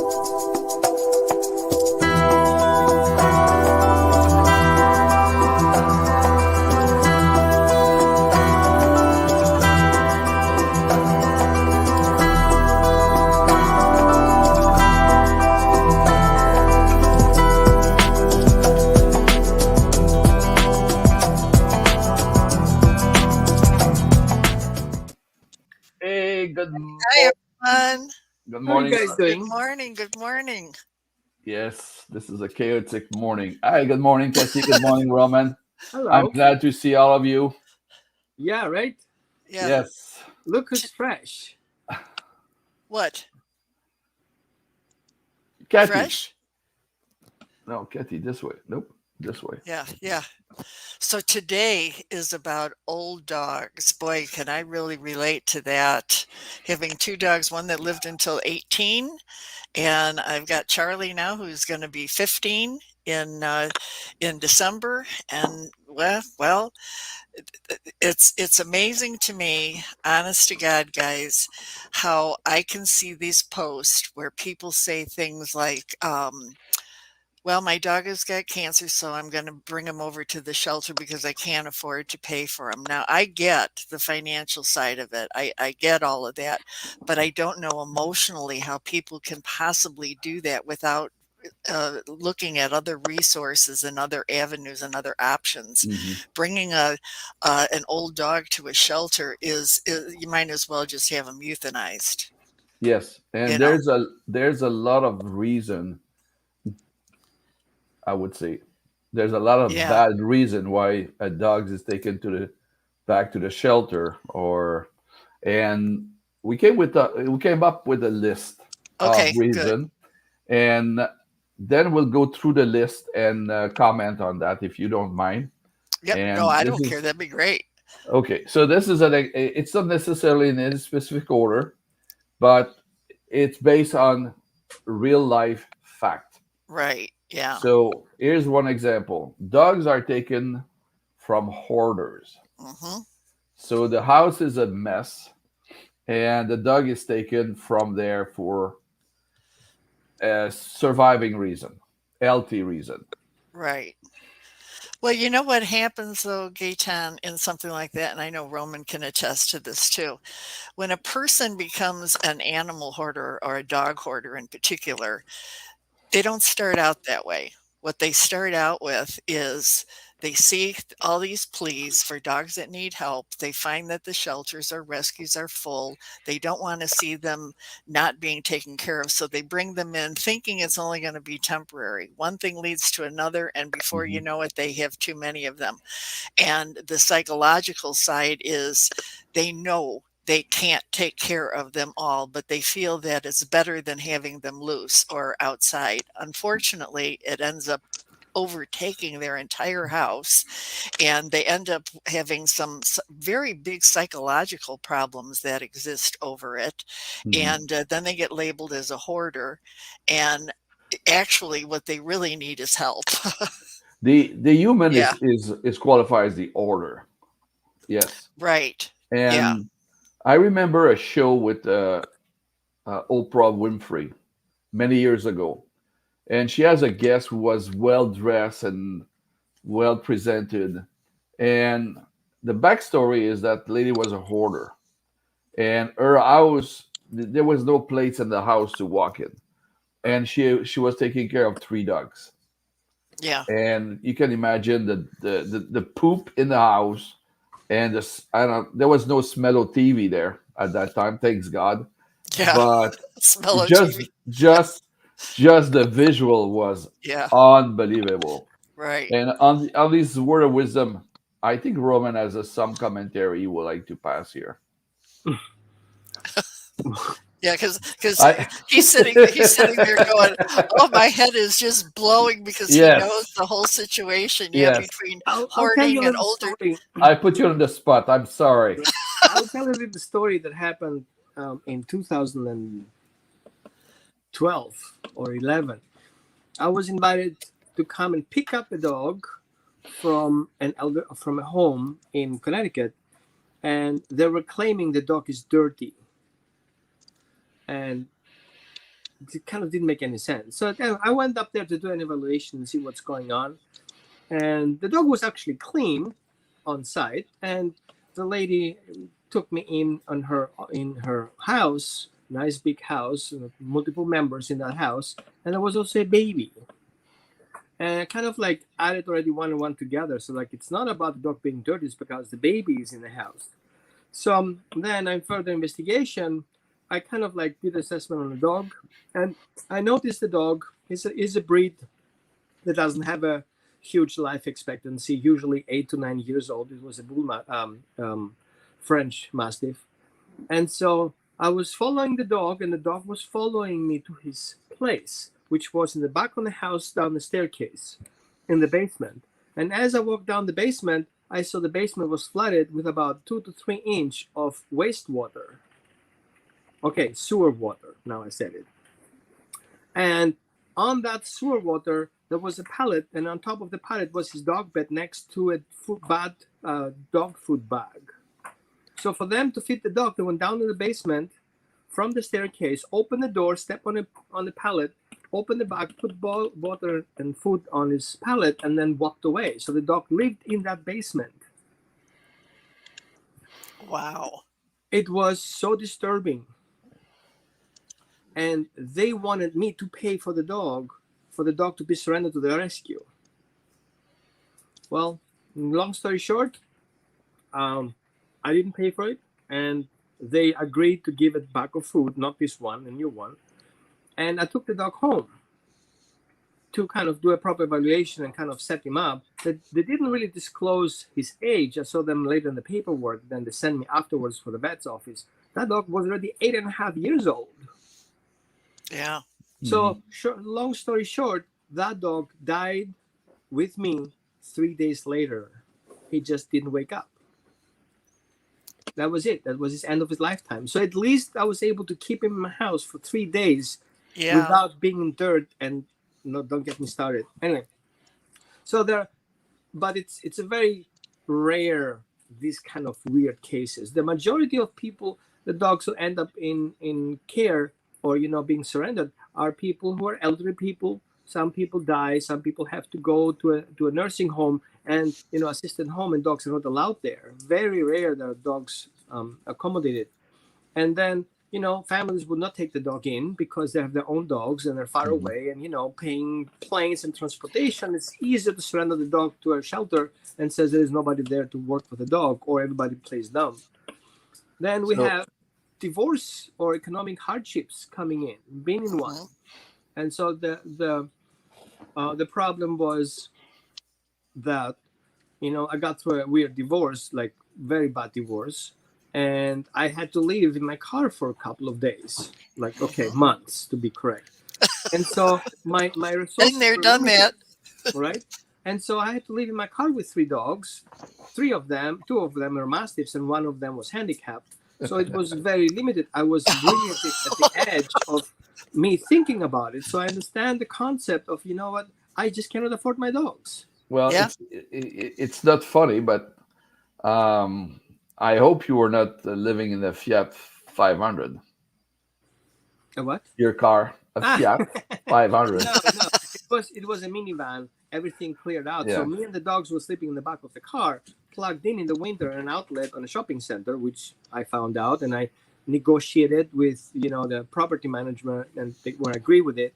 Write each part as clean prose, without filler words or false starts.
Hey, Hi, everyone. good How are you morning. guys Good doing? morning. Good morning. Yes, this is a chaotic morning. Hi, good morning, Cassie. Good morning, Roman. I'm Hello. glad to see all of you. Yeah, right? Yeah. Yes, Look who's fresh. What? Kathy. Fresh? No, Kathy, this way. Nope, this way. Yeah. Yeah. So today is about old dogs. Boy, can I really relate to that. Having two dogs, one that lived until 18, and I've got Charlie now who's going to be 15 in December. And well, it's amazing to me, honest to God, guys, how I can see these posts where people say things like, well, my dog has got cancer, so I'm going to bring him over to the shelter because I can't afford to pay for him. Now, I get the financial side of it. I get all of that, but I don't know emotionally how people can possibly do that without looking at other resources and other avenues and other options. Hmm. Bringing an old dog to a shelter is you might as well just have him euthanized. Yes, You and know? there's a lot of reason. I would say there's a lot of Yeah. bad reason why a dog is taken to the back to the shelter, or and we came up with a list of Okay. Good. reason, and then we'll go through the list and comment on that if you don't mind. Yep. No, And I this don't care. is That'd be great. okay. So this is it's not necessarily in any specific order, but it's based on real life fact. Right. Yeah. So here's one example: dogs are taken from hoarders. Hmm. So the house is a mess, and the dog is taken from there for a surviving reason, healthy reason. Right. Well, you know what happens though, Gaetan, in something like that, and I know Roman can attest to this too. When a person becomes an animal hoarder or a dog hoarder in particular, they don't start out that way. What they start out with is they see all these pleas for dogs that need help. They find that the shelters or rescues are full. They don't want to see them not being taken care of. So they bring them in thinking it's only going to be temporary. One thing leads to another. And before you Mhm. know it, they have too many of them. And the psychological side is they know they can't take care of them all, but they feel that it's better than having them loose or outside. Unfortunately, it ends up overtaking their entire house, and they end up having some very big psychological problems that exist over it. Mhm. And then they get labeled as a hoarder. And actually, what they really need is help. The human Yeah, is qualified as the order. Yes, right. Yeah. and I remember a show with Oprah Winfrey many years ago, and she has a guest who was well dressed and well presented, and the backstory is that lady was a hoarder, and her house there was no place in the house to walk in, and she was taking care of three dogs, Yeah. and you can imagine the poop in the house, and this I don't there was no smell of TV there at that time, thanks God, Yeah. but Smell of just TV. just just the visual was Yeah. unbelievable. Right. And on this word of wisdom, I think Roman has some commentary he would like to pass here. Yeah, because I he's sitting there going, "Oh, my head is just blowing," because he knows yes, the whole situation, yeah, yes. between I'll tell you a hoarding and little older. story. I put you on the spot. I'm sorry. Yeah. I'll tell you a little story that happened in 2012 or 11. I was invited to come and pick up a dog from a home in Connecticut, and they were claiming the dog is dirty. And it kind of didn't make any sense. So then I went up there to do an evaluation and see what's going on. And the dog was actually clean on site, and the lady took me in her house, nice big house, multiple members in that house, and there was also a baby. And I kind of like added already one and one together. So like it's not about the dog being dirty, it's because the baby is in the house. So then in further investigation, I kind of like did assessment on the dog, and I noticed the dog is a breed that doesn't have a huge life expectancy, usually 8 to 9 years old. It was a French Mastiff. And so I was following the dog, and the dog was following me to his place, which was in the back of the house down the staircase in the basement. And as I walked down the basement, I saw the basement was flooded with about 2 to 3 inch of wastewater. Okay, sewer water. Now I said it. And on that sewer water, there was a pallet, and on top of the pallet was his dog bed next to a dog food bag. So for them to feed the dog, they went down to the basement from the staircase, opened the door, stepped on the pallet, opened the bag, put water and food on his pallet, and then walked away. So the dog lived in that basement. Wow. It was so disturbing. And they wanted me to pay for the dog to be surrendered to the rescue. Well, long story short, I didn't pay for it, and they agreed to give a bag of food, not this one, a new one. And I took the dog home to kind of do a proper evaluation and kind of set him up. They didn't really disclose his age. I saw them later in the paperwork. Then they sent me afterwards for the vet's office. That dog was already 8.5 years old. Yeah. So, long story short, that dog died with me 3 days later. He just didn't wake up. That was it. That was his end of his lifetime. So at least I was able to keep him in my house for 3 days without being in dirt. And no, don't get me started. Anyway, so but it's a very rare, these kind of weird cases. The majority of people, the dogs who end up in care or being surrendered are people who are elderly people. Some people die. Some people have to go to a nursing home and assisted home, and dogs are not allowed there. Very rare that are dogs accommodated. And then families would not take the dog in because they have their own dogs and they're far away, and paying planes and transportation. It's easier to surrender the dog to a shelter and says there is nobody there to work for the dog, or everybody plays dumb. Then we have divorce or economic hardships coming in, being in one. And so the problem was that I got through a weird divorce, like very bad divorce, and I had to live in my car for a couple of days, like months to be correct. And so my resources been there, done that, right? And so I had to live in my car with 3 dogs. 2 of them were mastiffs, and one of them was handicapped. So it was very limited. I was really at the edge of me thinking about it. So I understand the concept of, what, I just cannot afford my dogs. Well, it's not funny, but I hope you were not living in a Fiat 500. A what? Your car, a Fiat 500. No. It was a minivan. Everything cleared out. Yeah. So me and the dogs were sleeping in the back of the car, plugged in the winter an outlet on a shopping center, which I found out, and I negotiated with the property management, and they were agree with it.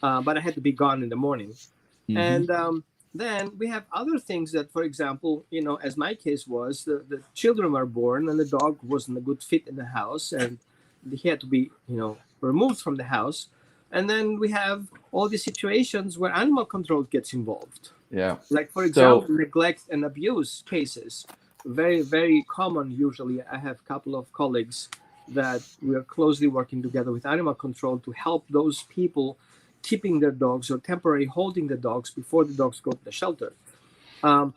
But I had to be gone in the morning. And then we have other things that, for example, as my case was, the children were born and the dog wasn't a good fit in the house, and he had to be removed from the house. And then we have all these situations where animal control gets involved. Yeah. Like, for example, neglect and abuse cases. Very, very common usually. I have a couple of colleagues that we are closely working together with animal control to help those people keeping their dogs or temporarily holding the dogs before the dogs go to the shelter.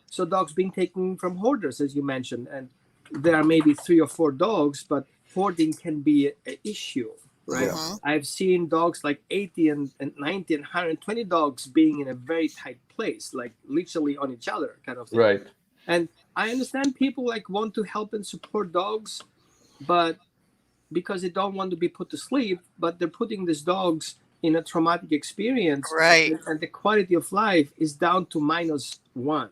So dogs being taken from hoarders, as you mentioned. And there are maybe 3 or 4 dogs, but hoarding can be an issue. Right. I've seen dogs like 80 and 90 and 120 dogs being in a very tight place, like literally on each other kind of thing. Right. And I understand people want to help and support dogs, but because they don't want to be put to sleep, but they're putting these dogs in a traumatic experience, Right. and the quality of life is down to -1.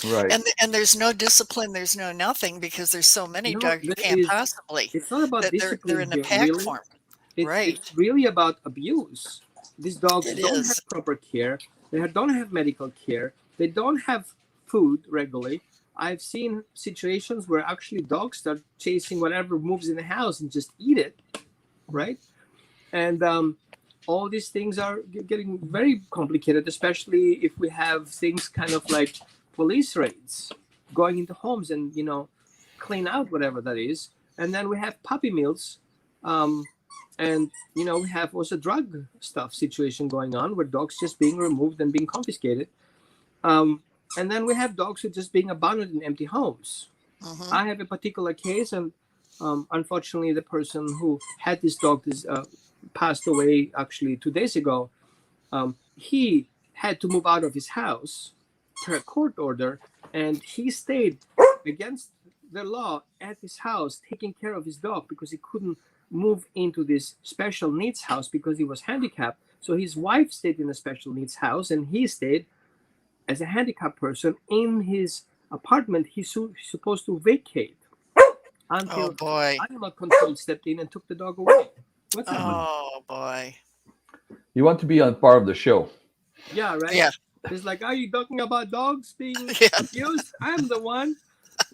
Right. And there's no discipline, there's no nothing because there's so many No, dogs you there can't is. possibly It's not about that they're discipline in a here, pack really. form. It's Right. really about abuse. These dogs It don't is. have proper care. They don't have medical care. They don't have food regularly. I've seen situations where actually dogs start chasing whatever moves in the house and just eat it, right? And all these things are getting very complicated, especially if we have things kind of like police raids going into homes and clean out whatever that is. And then we have puppy mills, um, and we have also drug stuff situation going on where dogs just being removed and being confiscated. um, and then we have dogs who are just being abandoned in empty homes. Hmm. I have a particular case, and unfortunately, the person who had this dog passed away actually 2 days ago. He had to move out of his house per court order, and he stayed against the law at his house, taking care of his dog because he couldn't move into this special needs house because he was handicapped. So his wife stayed in a special needs house, and he stayed as a handicapped person in his apartment he's supposed to vacate Oh until boy. animal control stepped in and took the dog away. What's happening? Oh boy. You want to be on part of the show. Yeah, right. Yeah. It's like, are you talking about dogs being Yeah. abused? I'm the one.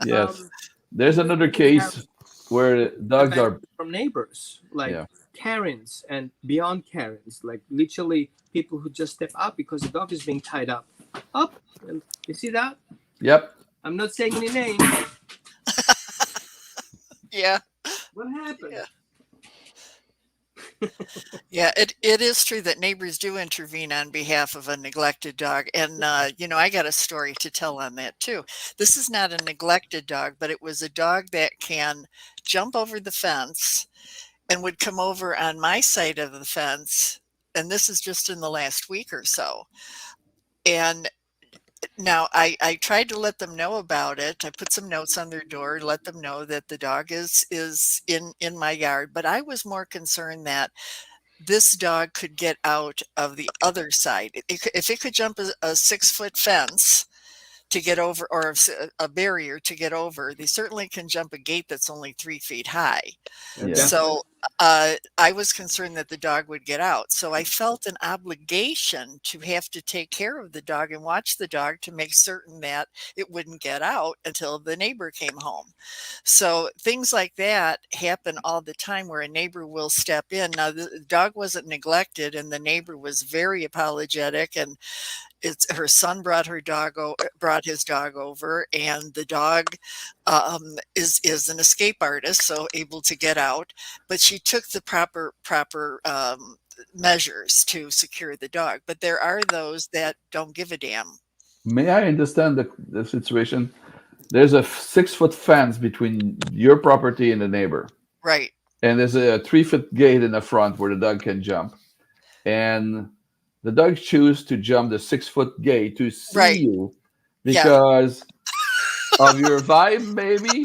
Yes. Um, There's we another have case where dogs are, abandonment from neighbors, like yeah. Karens and beyond Karens, like literally people who just step up because the dog is being tied up. Up, and you see that? Yep. I'm not saying any names. Yeah. What happened? Yeah. Yeah, it is true that neighbors do intervene on behalf of a neglected dog. And, I got a story to tell on that too. This is not a neglected dog, but it was a dog that can jump over the fence and would come over on my side of the fence. And this is just in the last week or so. And now I tried to let them know about it. I put some notes on their door, let them know that the dog is in my yard. But I was more concerned that this dog could get out of the other side. If it could jump a 6-foot fence to get over, or a barrier to get over, they certainly can jump a gate that's only 3 feet high. Yeah. Definitely. So I was concerned that the dog would get out. So I felt an obligation to have to take care of the dog and watch the dog to make certain that it wouldn't get out until the neighbor came home. So things like that happen all the time where a neighbor will step in. Now, the dog wasn't neglected, and the neighbor was very apologetic, and it's her son brought his dog over, and the dog is an escape artist, so able to get out. But she took the proper measures to secure the dog. But there are those that don't give a damn. May I understand the situation? There's a 6 foot fence between your property and the neighbor, Right. and there's a 3 foot gate in the front where the dog can jump. And the dog choose to jump the 6 foot gate to see Right. you Yeah. because of your vibe, maybe.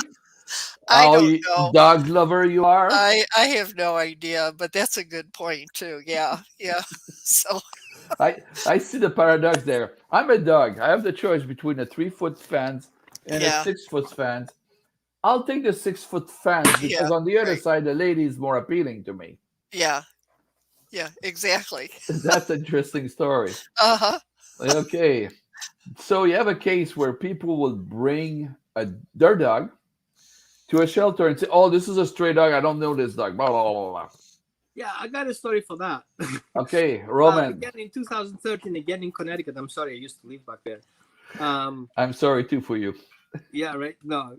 I How don't know. dog lover you are. I have no idea, but that's a good point too. Yeah. Yeah. So I see the paradox there. I'm a dog. I have the choice between a 3 foot fence and a yeah. 6 foot fence. I'll take the 6 foot fence Yeah. because on the other Right. side, the lady is more appealing to me. Yeah. Yeah. Exactly. That's an interesting story. Uh-huh. Okay. So you have a case where people will bring their dog to a shelter and say, "Oh, this is a stray dog. I don't know this dog." Blah blah blah blah. Yeah, I got a story for that. Okay, Roman. Again, in 2013, again in Connecticut. I'm sorry, I used to live back there. Um, I'm sorry too for you. yeah, right. No,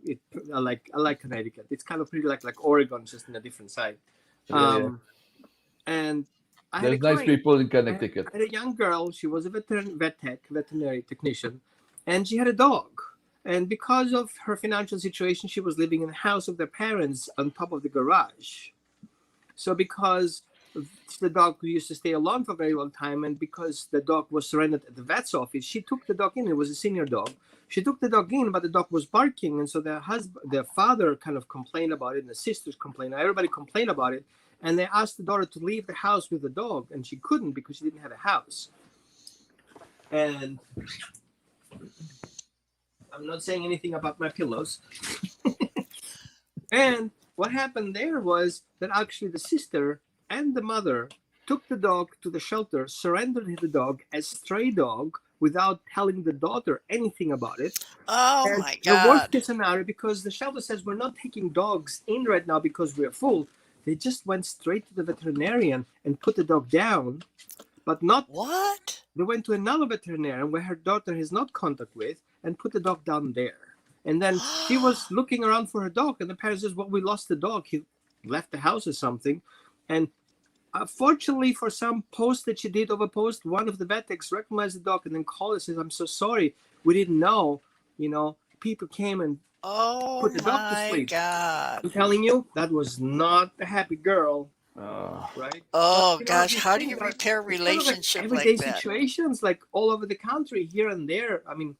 I like Connecticut. It's kind of pretty like Oregon, just in a different side. Yeah, yeah. And I had a There's nice client. people in I Connecticut. had a young girl. She was a veterinary technician, and she had a dog. And because of her financial situation, she was living in the house of their parents on top of the garage. So because the dog used to stay alone for a very long time, and because the dog was surrendered at the vet's office, she took the dog in. It was a senior dog. She took the dog in, but the dog was barking, and so the father kind of complained about it, and the sisters complained. Everybody complained about it, and they asked the daughter to leave the house with the dog, and she couldn't because she didn't have a house. And I'm not saying anything about my pillows. And what happened there was that actually the sister and the mother took the dog to the shelter, surrendered the dog as stray dog without telling the daughter anything about it. Oh And my the worst God. case scenario, because the shelter says we're not taking dogs in right now because we're full, they just went straight to the veterinarian and put the dog down, but not. What? They went to another veterinarian where her daughter has not contact with and put the dog down there. And then she was looking around for her dog, and the parents says, well, we lost the dog. He left the house or something. And fortunately, for some post that she did over post, one of the vet techs recognized the dog and then called and says, I'm so sorry. We didn't know. People came and Oh put the dog to my sleep. God. I'm telling you, that was not a happy girl. Right? Oh But, gosh, this how do thing you about repair a it's kind of like relationship everyday like that? situations, like all over the country, here and there. I mean,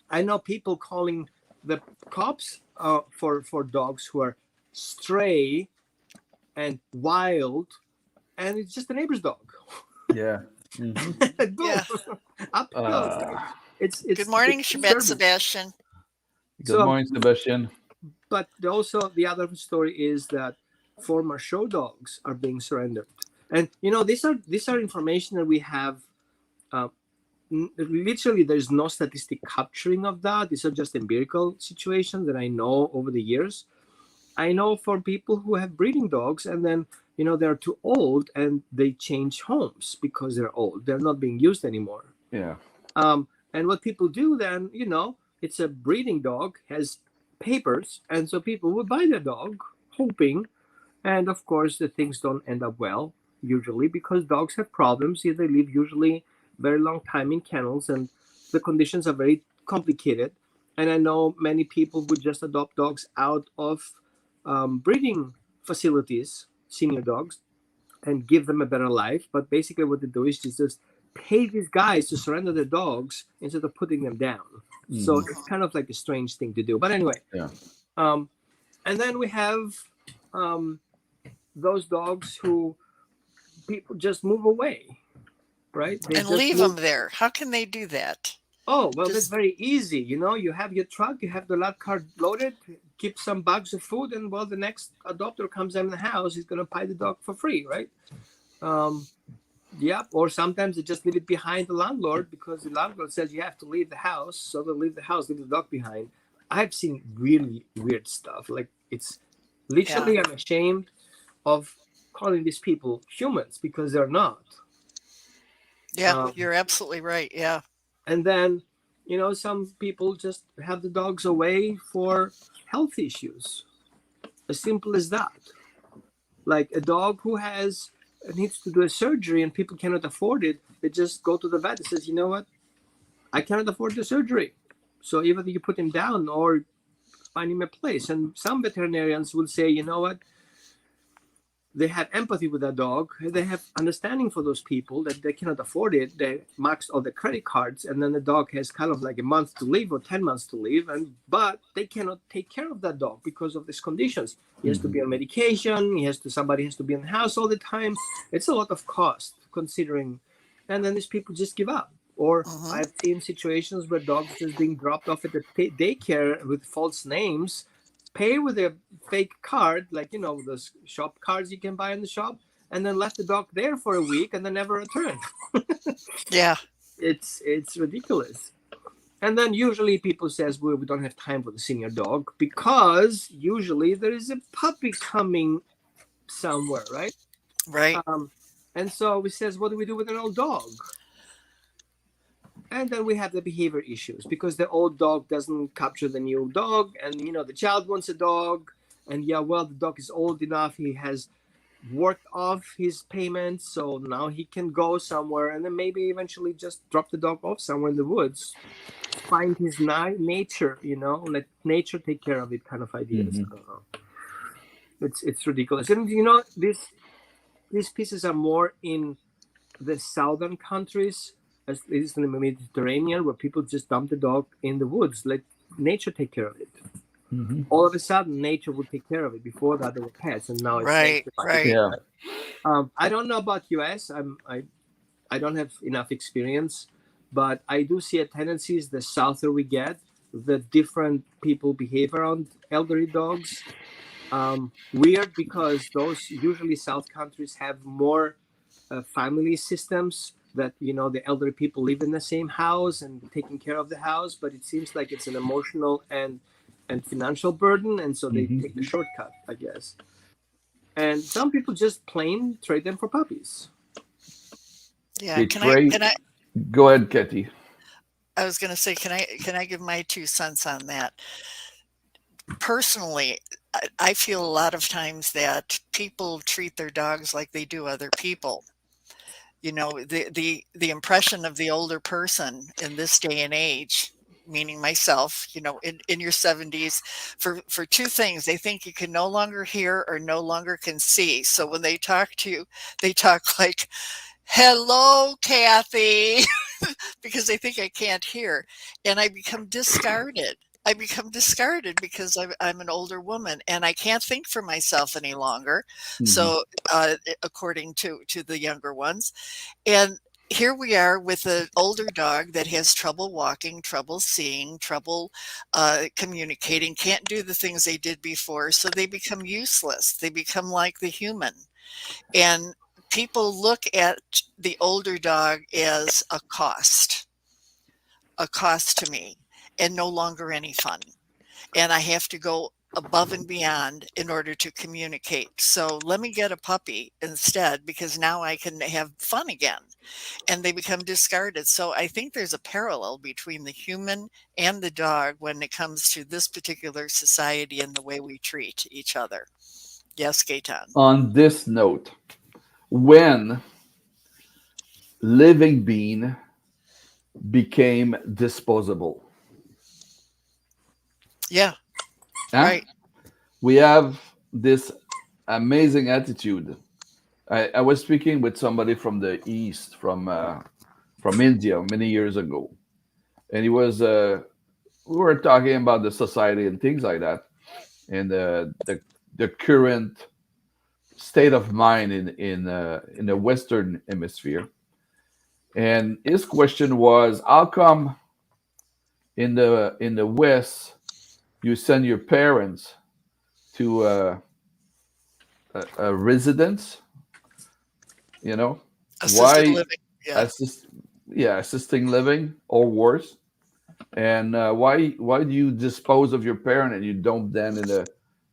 I know people calling the cops for dogs who are stray and wild, and it's just a neighbor's dog. Yeah. Boom, Yeah. up it goes. It's Good morning, disturbing. Sebastian. Good morning, Sebastian. But also the other story is that former show dogs are being surrendered, and these are information that we have. Literally, there's no statistic capturing of that. These are just empirical situations that I know over the years. I know for people who have breeding dogs, and then they're too old and they change homes because they're old. They're not being used anymore. Yeah. And what people do then, it's a breeding dog, has papers, and so people will buy the dog, hoping, and of course the things don't end up well usually because dogs have problems. They live usually very long time in kennels, and the conditions are very complicated. And I know many people would just adopt dogs out of breeding facilities, senior dogs, and give them a better life. But basically, what they do is just pay these guys to surrender their dogs instead of putting them down. So it's kind of like a strange thing to do. But anyway, Yeah. And then we have those dogs who people just move away, right? They And just leave move. them there. How can they do that? Oh, well, that's Just very easy. You have your truck, you have the lad cart loaded, keep some bags of food, and well, the next adopter comes in the house, he's going to buy the dog for free, right? Yeah, or sometimes they just leave it behind the landlord because the landlord says you have to leave the house, so they'll leave the house, leave the dog behind. I've seen really weird stuff. Like, it's literally, I'm ashamed of calling these people humans because they're not. Yeah, you're absolutely right. Yeah. And then, some people just have the dogs away for health issues. As simple as that. Like a dog who needs to do a surgery and people cannot afford it, they just go to the vet and says, you know what? I cannot afford the surgery. So either you put him down or find him a place. And some veterinarians will say, you know what? They have empathy with that dog. They have understanding for those people that they cannot afford it. They maxed all the credit cards, and then the dog has kind of like a month to live or 10 months to live, but they cannot take care of that dog because of these conditions. He has to be on medication. Somebody has to be in the house all the time. It's a lot of cost considering, and then these people just give up. Or I've seen situations where dogs just being dropped off at the daycare with false names, pay with a fake card, like those shop cards you can buy in the shop, and then left the dog there for a week and then never returned. Yeah. It's ridiculous. And then usually people says, well, we don't have time for the senior dog because usually there is a puppy coming somewhere, right? Right. And so we says, what do we do with an old dog? And then we have the behavior issues because the old dog doesn't capture the new dog, and the child wants a dog, and the dog is old enough, he has worked off his payments, so now he can go somewhere, and then maybe eventually just drop the dog off somewhere in the woods, find his nature, let nature take care of it, kind of ideas. It's ridiculous. And these pieces are more in the southern countries. as it is in the Mediterranean, where people just dump the dog in the woods, let nature take care of it. Hmm. All of a sudden, nature would take care of it. Before that, they were pets, and now it's Right, nature taking right. care Yeah. of it. I don't know about US. I don't have enough experience, but I do see a tendencies the souther we get, the different people behave around elderly dogs. Weird because those usually South countries have more family systems that the elderly people live in the same house and taking care of the house, but it seems like it's an emotional and financial burden, and so they Hmm. take the shortcut, I guess. And some people just plain trade them for puppies. Yeah, They trade. can I Go ahead, Katie. I was going to say, can I give my 2 cents on that? Personally, I feel a lot of times that people treat their dogs like they do other people. You know, the impression of the older person in this day and age, meaning myself, in your 70s, for two things. They think you can no longer hear or no longer can see. So when they talk to you, they talk like, "Hello, Kathy," because they think I can't hear, and I become discarded. I become discarded because I'm an older woman and I can't think for myself any longer. Hmm. So, according to the younger ones, and here we are with an older dog that has trouble walking, trouble seeing, trouble communicating, can't do the things they did before. So they become useless. They become like the human. And people look at the older dog as a cost to me, and no longer any fun. And I have to go above and beyond in order to communicate. So let me get a puppy instead because now I can have fun again, and they become discarded. So I think there's a parallel between the human and the dog when it comes to this particular society and the way we treat each other. Yes, Gaetan. On this note, when living being became disposable, Yeah, huh? right. We have this amazing attitude. I was speaking with somebody from the east, from India, many years ago, and he was we were talking about the society and things like that, and the current state of mind in the Western Hemisphere. And his question was, how come in the West you send your parents to a residence? You know, Assisted why living. Yeah. assist? Yeah, assisting living or worse. And why do you dispose of your parent and you dump them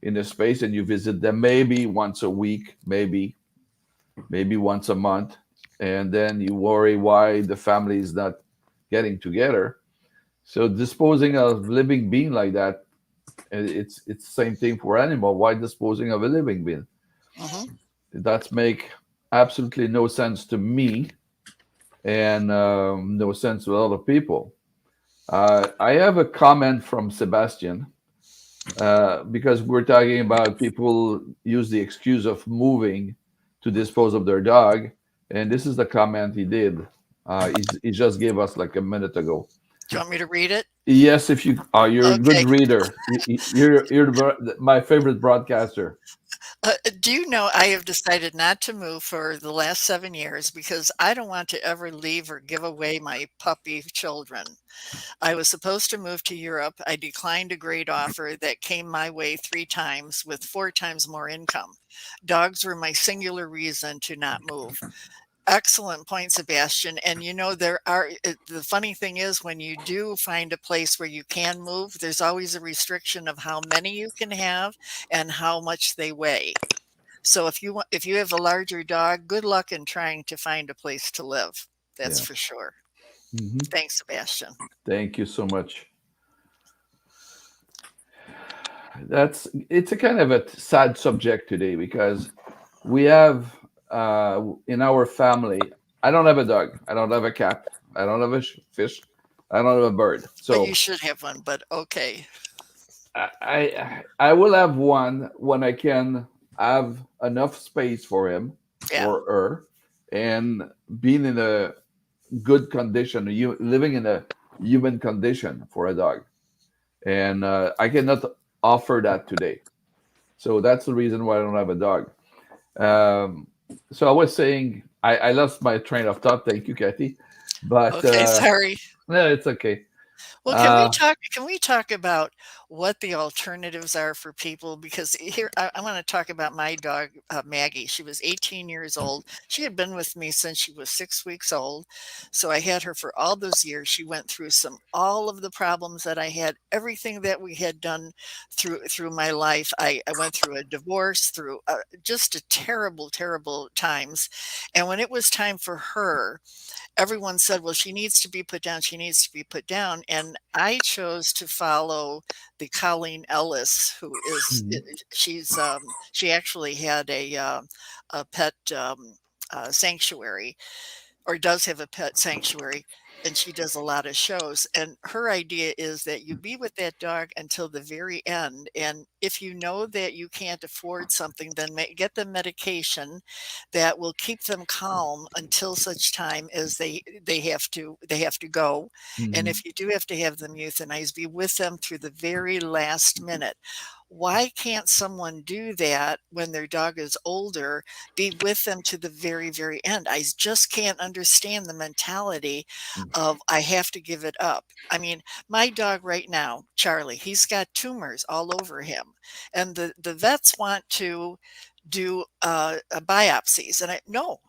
in the space and you visit them maybe once a week, maybe once a month, and then you worry why the family is not getting together. So disposing of living being like that, it's the same thing for animal. Why disposing of a living being? Hmm. That make absolutely no sense to me, and no sense to other people. I have a comment from Sebastian, because we're talking about people use the excuse of moving to dispose of their dog, and this is the comment he did. He just gave us like a minute ago. Do you want me to read it? Yes, if you're a good Okay. reader. You're my favorite broadcaster. Do you know I have decided not to move for the last 7 years because I don't want to ever leave or give away my puppy children. I was supposed to move to Europe. I declined a great offer that came my way 3 times with 4 times more income. Dogs were my singular reason to not move. Excellent point, Sebastian. And the funny thing is, when you do find a place where you can move, there's always a restriction of how many you can have and how much they weigh. So if you have a larger dog, good luck in trying to find a place to live. That's Yeah. for sure. Hmm. Thanks, Sebastian. Thank you so much. It's a kind of a sad subject today because we have in our family. I don't have a dog. I don't have a cat. I don't have a fish. I don't have a bird. But you So should have one, but okay. I will have one when I can have enough space for him Yeah. or her, and being in a good condition, you living in a human condition for a dog, and I cannot offer that today. So that's the reason why I don't have a dog. Um, so I was saying I lost my train of thought. Thank you, Kathy. But Okay, sorry. no, it's okay. Well, Uh, can we talk about what the alternatives are for people? Because here I want to talk about my dog, Maggie. She was 18 years old. She had been with me since she was 6 weeks old. So I had her for all those years. She went through all of the problems that I had, everything that we had done through my life. I went through a divorce, through just a terrible, terrible times. And when it was time for her, everyone said, well, she needs to be put down. She needs to be put down. And I chose to follow the Colleen Ellis, who is, mhm, she actually had a pet sanctuary, or does have a pet sanctuary, and she does a lot of shows. And her idea is that you be with that dog until the very end. And if you know that you can't afford something, then get them medication that will keep them calm until such time as they have to go. And mhm, if you do have to have them euthanized, be with them through the very last minute. Why can't someone do that when their dog is older, be with them to the very, very end? I just can't understand the mentality of I have to give it up. I mean, my dog right now, Charlie, he's got tumors all over him, and the vets want to do biopsies, and I no,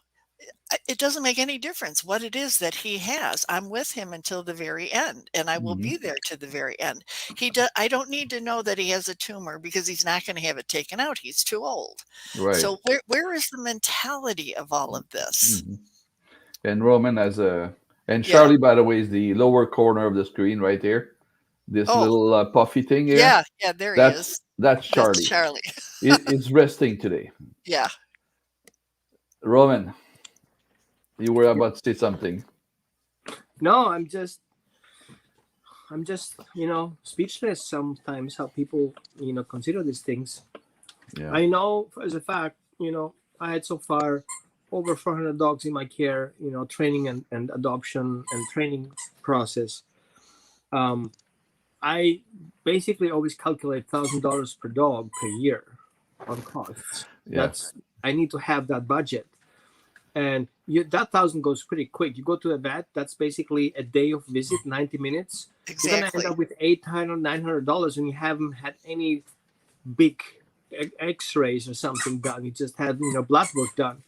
it doesn't make any difference what it is that he has. I'm with him until the very end, and I will be mhm. there to the very end. I don't need to know that he has a tumor because he's not going to have it taken out. He's too old. Right. So where is the mentality of all of this? Mhm. And Roman has a, and Yeah. Charlie, by the way, is the lower corner of the screen right there. This Oh, little puffy thing here. yeah, yeah, there he is. That's That's Charlie. Charlie. It's resting today. Yeah. Roman, you were about to say something. No, I'm just speechless sometimes how people consider these things. Yeah. I know as a fact, I had so far over 400 dogs in my care, training and adoption and training process. um, I basically always calculate $1,000 per dog per year on costs. Yeah. That's I need to have that budget, and that thousand goes pretty quick. You go to a vet, that's basically a day of visit, 90 minutes. You're gonna end Exactly. up with $800, $900, and you haven't had any big X-rays or something done. You just had blood work done,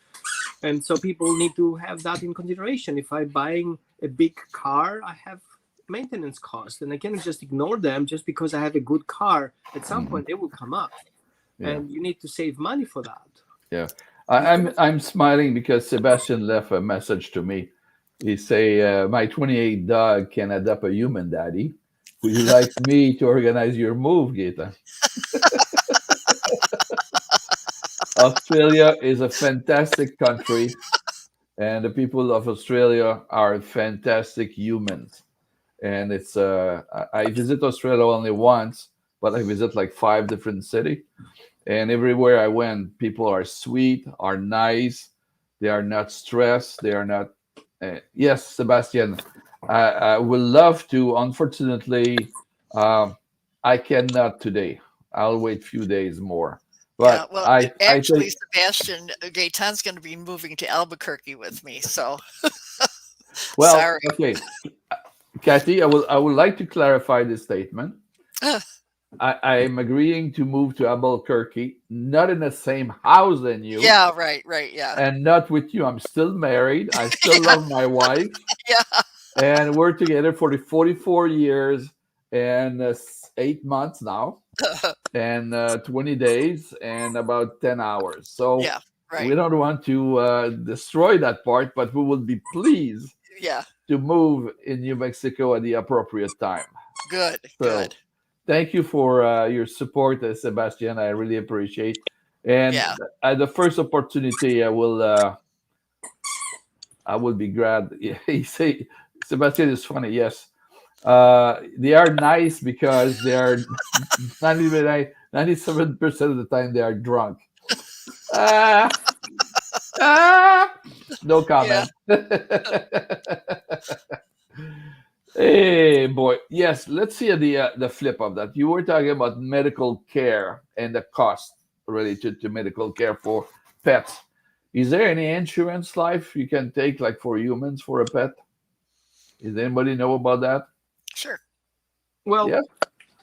and so people need to have that in consideration. If I'm buying a big car, I have maintenance costs, and I cannot just ignore them just because I have a good car. At some Mhm. point, they will come up, Yeah. and you need to save money for that. Yeah. You cannot. I'm smiling because Sebastian left a message to me. He say, "My 28 dog can adopt a human daddy. Would you like me to organize your move, Gaeta?" Australia is a fantastic country, and the people of Australia are fantastic humans. And it's I visit Australia only once, but I visit like 5 different cities. And everywhere I went, people are sweet, are nice, they are not stressed, they are not. Yes, Sebastian, I would love to. Unfortunately, um, I cannot today. I'll wait a few days more. Yeah. But Well, I actually, think, Sebastian Gaitan's going to be moving to Albuquerque with me. So well, sorry. okay, Kathy, I would like to clarify this statement. I am agreeing to move to Albuquerque, not in the same house than you, Yeah. Right. Right. Yeah. and not with you. I'm still married. I still love my wife, Yeah. and we're together for the 44 years and 8 months now, and 20 days and about 10 hours. So Yeah. we Right. don't want to destroy that part, but we will be pleased Yeah. to move in New Mexico at the appropriate time. Good. So Good. thank you for your support, Sebastian. I really appreciate. And Yeah. at the first opportunity, I will be glad. He say Sebastian is funny. Yes, they are nice because they are 97% of the time they are drunk. Ah, Ah, no Yeah. comment. Hey boy, yes. Let's see the flip of that. You were talking about medical care and the cost related to medical care for pets. Is there any insurance life you can take, like for humans, for a pet? Does anybody know about that? Sure. Well, Yes,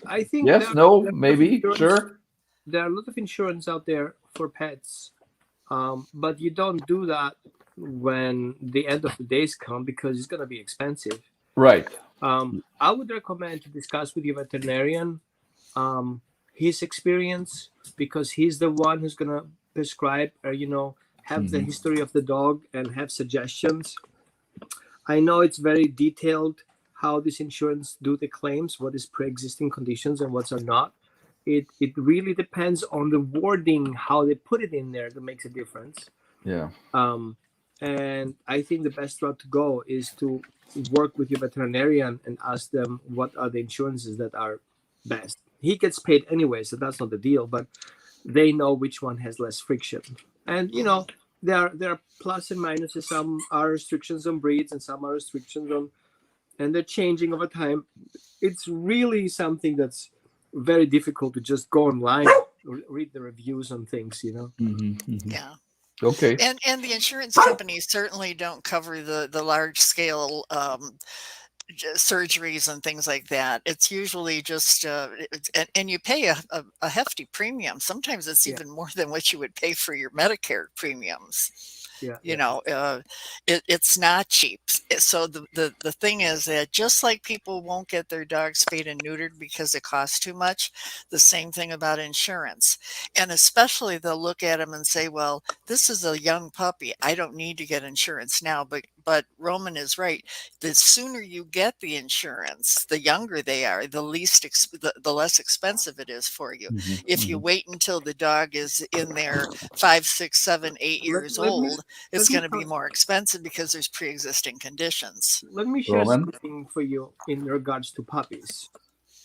I think yes, no, there are a lot of maybe, insurance. sure. There are a lot of insurance out there for pets, but you don't do that when the end of the days come because it's gonna be expensive. Right. I would recommend to discuss with your veterinarian his experience because he's the one who's gonna prescribe or have the Hmm. history of the dog and have suggestions. I know it's very detailed how this insurance do the claims, what is pre-existing conditions and what's are not. It really depends on the wording, how they put it in there that makes a difference. Yeah. Um, and I think the best route to go is to work with your veterinarian and ask them what are the insurances that are best. He gets paid anyway, so that's not the deal, but they know which one has less friction. And Mhm. there are plus and minuses. Some are restrictions on breeds and some are restrictions on, and they're changing over time. It's really something that's very difficult to just go online, read the reviews on things. Hmm. Hmm. Yeah. Okay. And the insurance companies certainly don't cover the large scale surgeries and things like that. It's usually just and you pay a hefty premium. Sometimes it's Yeah, even more than what you would pay for your Medicare premiums. yeah, You yeah, know, it's not cheap. So the thing is that just like people won't get their dogs spayed and neutered because it costs too much, the same thing about insurance. And especially they'll look at them and say, well, this is a young puppy. I don't need to get insurance now. But Roman is right. The sooner you get the insurance, the younger they are, the less expensive it is for you. Hmm. If you Hmm. wait until the dog is in their 5, 6, 7, 8 years let me old, it's let me going to be talk, more expensive because there's pre-existing conditions. let me share Roman. something for you in regards to puppies.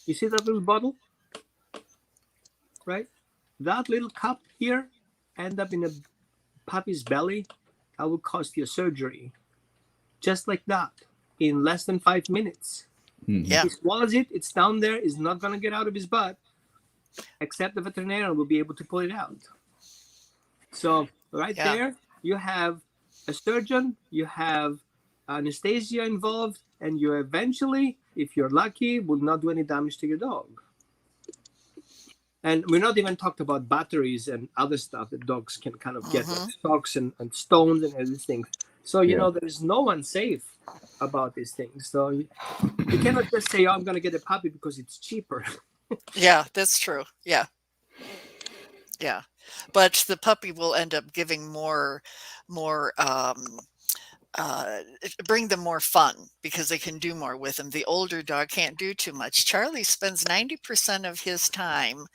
You see that little bottle, right? That little cup here end up in a puppy's belly. That will cost you a surgery, just like that, in less than 5 minutes. Hmm. Yeah, He swallows it. It's down there. It's not gonna get out of his butt, except the veterinarian will be able to pull it out. So right yeah, there, you have a surgeon, you have anesthesia involved, and you eventually, if you're lucky, will not do any damage to your dog. And we're not even talked about batteries and other stuff that dogs can kind of get, like hmm, stocks and stones and all these things. So Yeah. there is no one safe about these things. So you cannot just say, "Oh, I'm gonna get a puppy because it's cheaper." yeah. That's true. Yeah, yeah. But the puppy will end up giving more bring them more fun because they can do more with them. The older dog can't do too much. Charlie spends 90% of his time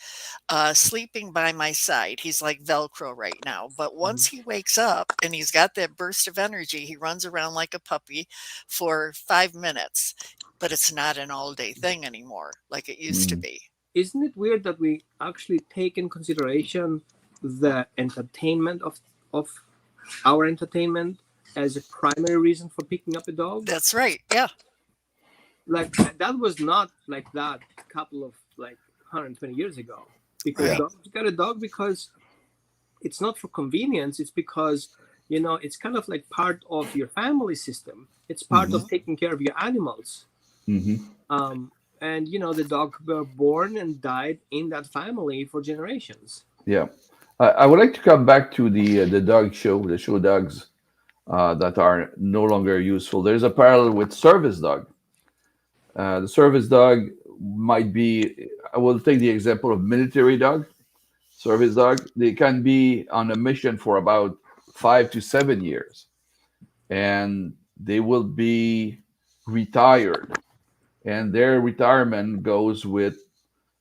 sleeping by my side. He's like Velcro right now. But once Mhm. he wakes up and he's got that burst of energy, he runs around like a puppy for 5 minutes. But it's not an all day thing anymore like it used to Hmm. be. Isn't it weird that we actually take in consideration the entertainment of our entertainment as a primary reason for picking up a dog? That's right. Yeah. Like that was not like that a couple of like 120 years ago. Because Yeah. Right. dogs got a dog because it's not for convenience. It's because it's kind of like part of your family system. It's part Hmm. of Hmm. taking care of your animals. Hmm. And the dog were born and died in that family for generations. Yeah. I would like to come back to the dog show, the show dogs that are no longer useful. There's a parallel with service dog. The service dog might be. I will take the example of military dog, service dog. They can be on a mission for about 5 to 7 years, and they will be retired, and their retirement goes with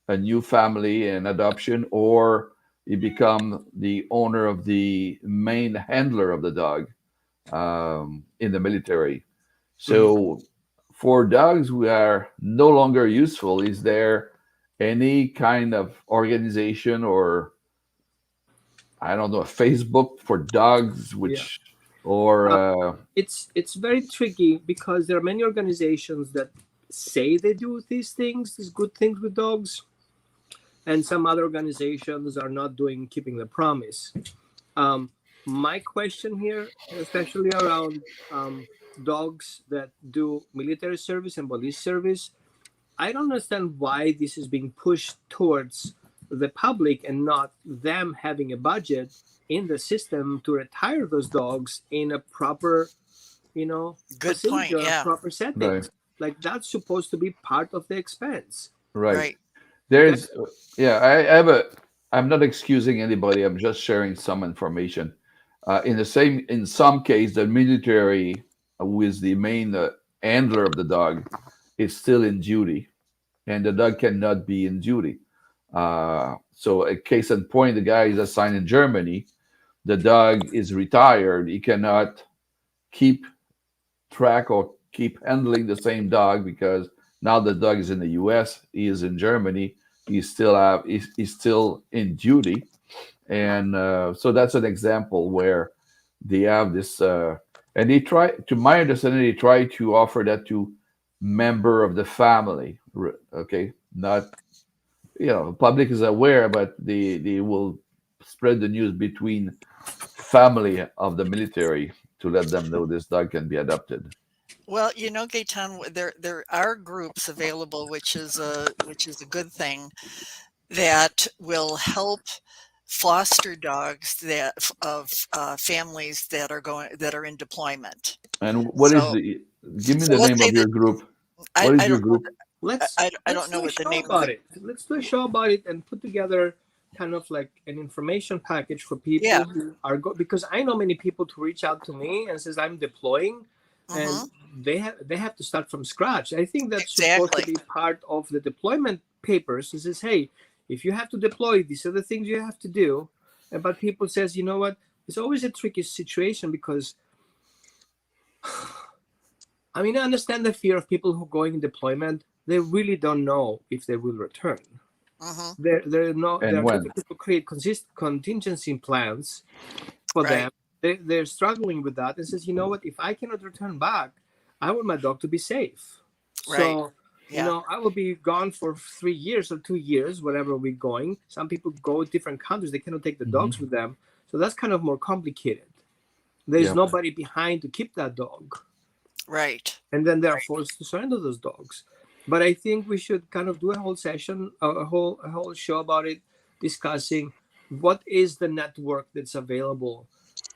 a new family and adoption, or you become the owner of the main handler of the dog in the military. Mhm. So, for dogs who are no longer useful, is there any kind of organization or I don't know, Facebook for dogs, Yeah. which or Uh, it's very tricky because there are many organizations that say they do these things, these good things with dogs, and some other organizations are not doing keeping the promise. Um, my question here, especially around dogs that do military service and police service, I don't understand why this is being pushed towards the public and not them having a budget in the system to retire those dogs in a proper, Good facility point. or a Yeah. proper right, settings. Like that's supposed to be part of the expense. right. Right. You guys, There's, yeah, I have a. I'm not excusing anybody. I'm just sharing some information. In some case, the military, who is the main handler of the dog, is still in duty, and the dog cannot be in duty. So, a case in point, the guy is assigned in Germany. The dog is retired. He cannot keep track or keep handling the same dog because now the dog is in the U.S. He is in Germany. He's still in duty, and so that's an example where they have this, and they try. To my understanding, they try to offer that to member of the family. Okay, not the public is aware, but they will spread the news between family of the military to let them know this dog can be adopted. Well, Gaetan, there are groups available, which is a good thing, that will help foster dogs of families that are in deployment. And what is So the? Give me so the let's name say of your that group. I What is I your don't know group? I don't let's know do a what the show name of about the it. Let's do a show about it and put together kind of like an information package for yeah. people who are because I know many people to reach out to me and says I'm deploying, and Mhm. they have to start from scratch. I think that's supposed to Exactly. be part of the deployment papers. It says, hey, if you have to deploy, these are the things you have to do. But people says, you know what? It's always a tricky situation because I mean, I understand the fear of people who go in deployment. They really don't know if they will return. Mhm. They're And trying when? to create contingency plans for them. Right. They're struggling with that and says, you know what? If I cannot return back, I want my dog to be safe. Right. So, Yeah. I will be gone for 3 years or 2 years, wherever we're going. Some people go to different countries; they cannot take the dogs Hmm. with them, so that's kind of more complicated. There's Yeah. nobody behind to keep that dog, Right. and then they are Right. forced to surrender those dogs. But I think we should kind of do a whole session, a whole show about it, discussing what is the network that's available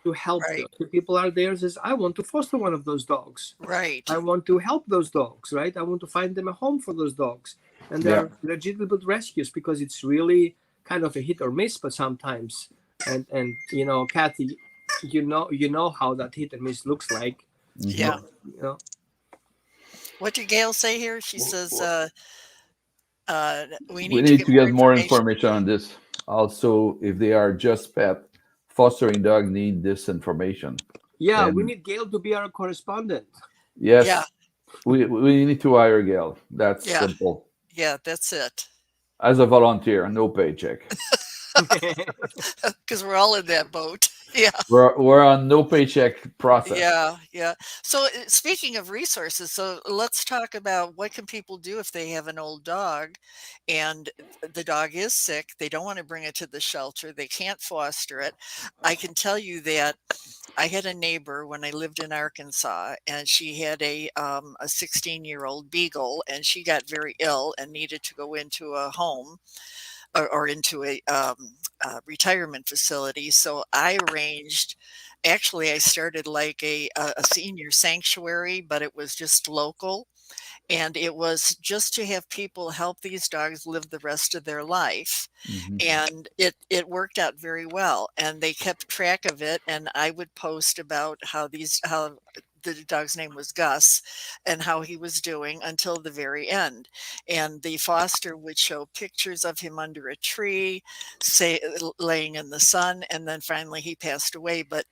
to help Right. those. The people out there says, I want to foster one of those dogs. Right. I want to help those dogs, right? I want to find them a home for those dogs. And Yeah. they're legitimate rescues because it's really kind of a hit or miss, but sometimes. And Kathy, you know how that hit and miss looks like. Hmm. Yeah. So, you know, What did Gail say here? She says, we We need to need get to more get more information. information on this. Also, if they are just pet, fostering dog need this information. yeah, we And need Gail to be our correspondent. Yeah. yes, we need to hire Gail. That's Yeah. simple. Yeah. That's it. As a volunteer, no paycheck. Because we're all in that boat. Yeah. We're on no paycheck process. Yeah, yeah. So speaking of resources, so let's talk about what can people do if they have an old dog and the dog is sick, they don't want to bring it to the shelter, they can't foster it. I can tell you that I had a neighbor when I lived in Arkansas, and she had a 16-year-old beagle, and she got very ill and needed to go into a home or into a retirement facility. So I arranged. Actually, I started like a senior sanctuary, but it was just local, and it was just to have people help these dogs live the rest of their life, Hmm. and it worked out very well, and they kept track of it, and I would post about how the dog's name was Gus, and how he was doing until the very end. And the foster would show pictures of him under a tree, say laying in the sun, and then finally he passed away. But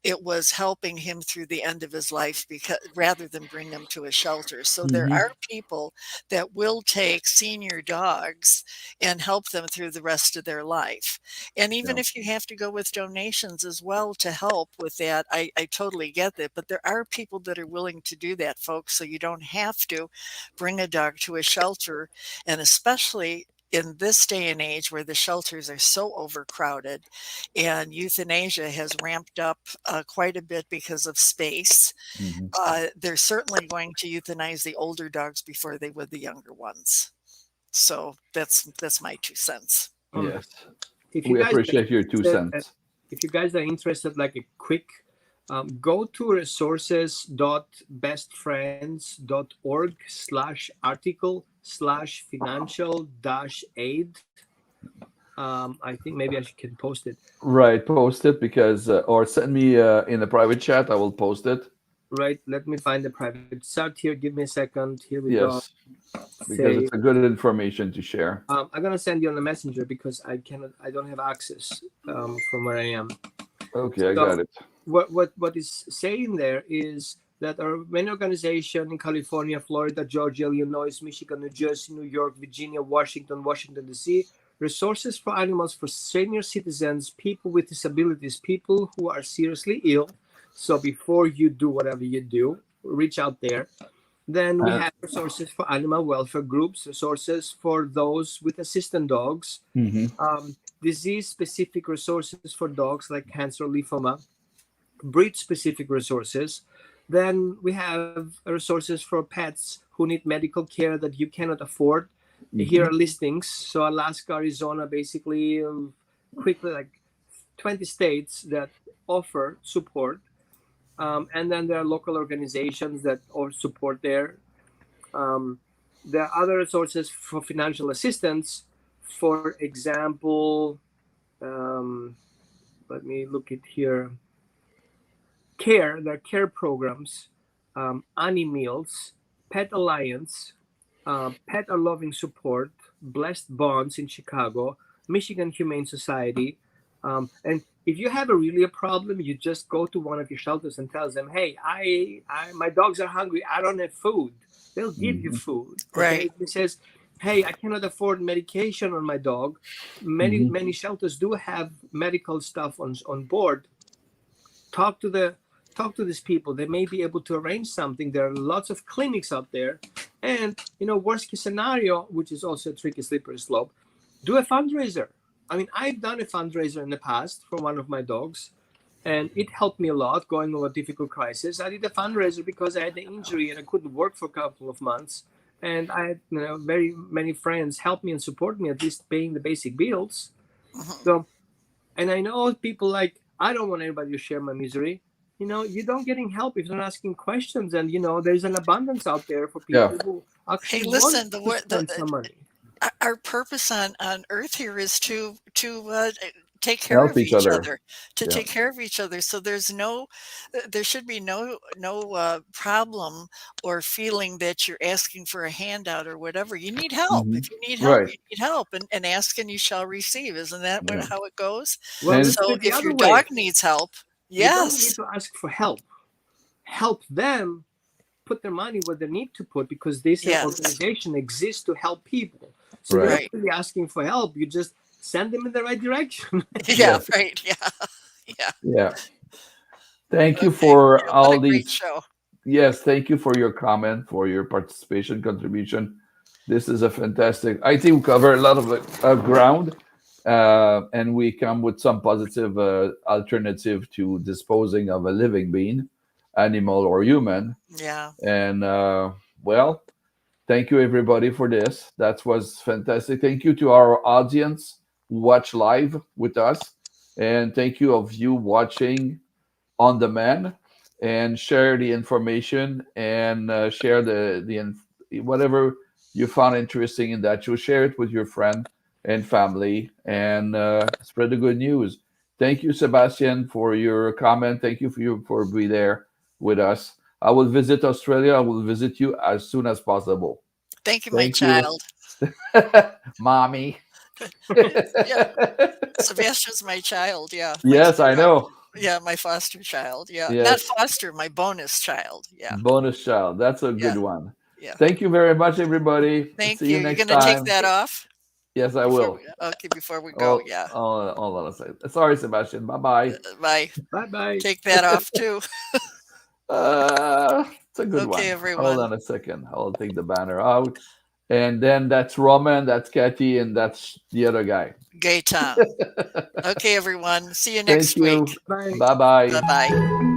it was helping him through the end of his life, because rather than bring him to a shelter. So there Hmm. are people that will take senior dogs and help them through the rest of their life. And even Yeah. if you have to go with donations as well to help with that, I totally get that. But there are people that are willing to do that, folks. So you don't have to bring a dog to a shelter. And especially in this day and age where the shelters are so overcrowded and euthanasia has ramped up quite a bit because of space, Hmm. they're certainly going to euthanize the older dogs before they would the younger ones. So that's my 2 cents. Um, Yes. if you We guys are appreciate your two interested, cents. like a quick, go to resources.bestfriends.org/article/financial-aid. I think maybe can post it. Right. Post it because, or send me in a private chat. I will post it. Right, let me find the private chat here. Give me a second. Here we go. Yes, because Say, it's a good information to share. I'm gonna send you on the messenger because I don't have access from where I am. Okay, I got So it. what is saying there is that there are many organizations in California, Florida, Georgia, Illinois, Michigan, New Jersey, New York, Virginia, Washington D.C. Resources for animals for senior citizens, people with disabilities, people who are seriously ill. So before you do whatever you do, reach out there. Then we Uh, have resources for animal welfare groups, resources for those with assistant dogs, mhm. disease-specific resources for dogs like cancer, lymphoma, breed-specific resources. Then we have resources for pets who need medical care that you cannot afford. Here Mhm. are listings. So Alaska, Arizona, basically, quickly, like 20 states that offer support. And then there are local organizations that offer support there. Um, there are other resources for financial assistance. For example, um, let me look at here. There are care programs, Animeals, Pet Alliance, Pet Are Loving Support, Blessed Bonds in Chicago, Michigan Humane Society. And if you have a problem, you just go to one of your shelters and tell them, hey, my dogs are hungry. I don't have food. They'll give you Mhm. food. Okay. Right. If it says, hey, I cannot afford medication on my dog. Many, Mhm. many shelters do have medical stuff on board. Talk to the talk to these people. They may be able to arrange something. There are lots of clinics out there. And worst case scenario, which is also a tricky slippery slope, do a fundraiser. I mean, I've done a fundraiser in the past for one of my dogs, and it helped me a lot going over a difficult crisis. I did a fundraiser because I had an injury and I couldn't work for a couple of months, and I had very many friends help me and support me, at least paying the basic bills. Mhm. So, and I know people like, I don't want anybody to share my misery. You don't getting help if you're not asking questions, and there's an abundance out there for Yeah. people who Hey, actually want listen, the to word spend some money. our purpose on earth here is to take care Help of each each other. other, to Yeah. take care of each other. So there should be no problem or feeling that you're asking for a handout or whatever. You need help. Hmm. If you need help, Right. you need help, and ask and you shall receive. Isn't that Yeah. how it goes? Well, And let's put So it the if other your way. dog needs help, You don't need yes, to ask for help them put their money where they need to put, because this yes, organization exists to help people. So you're right. not right, really asking for help. You just send them in the right direction. yeah, Yes. right, yeah, yeah. Yeah. Thank you Okay, for yeah, what a all great these. show. Yes, thank you for your comment, for your participation, contribution. This is a fantastic. I think we cover a lot of ground, and we come with some positive alternative to disposing of a living being, animal or human. Yeah. And well, thank you everybody for this. That was fantastic. Thank you to our audience who watch live with us, and thank you of you watching on demand, and share the information, and share whatever you found interesting in that. You share it with your friend and family, and spread the good news. Thank you, Sebastian, for your comment. Thank you for being there with us. I will visit Australia. I will visit you as soon as possible. Thank you, my Thank you, child. mommy. Yeah, Sebastian's my child. Yeah, my Yes, I know. yeah, my foster child. Yeah, not Yes, foster, my bonus child. Yeah, bonus child. That's a yeah, good one. yeah. Thank you very much, everybody. See Thank you you. You're next gonna take time. that off Yes, I before will. we, okay, before we go. Oh, Yeah. hold on a second. Sorry, Sebastian. Bye bye. Bye. Bye bye. Take that off too. It's a good Okay, one. Hold everyone. on a second. I'll take the banner out. And then that's Roman, that's Kathy, and that's the other guy. Gay Tom. Okay, everyone. See you Thank next you. week. Bye. Bye Bye bye. bye.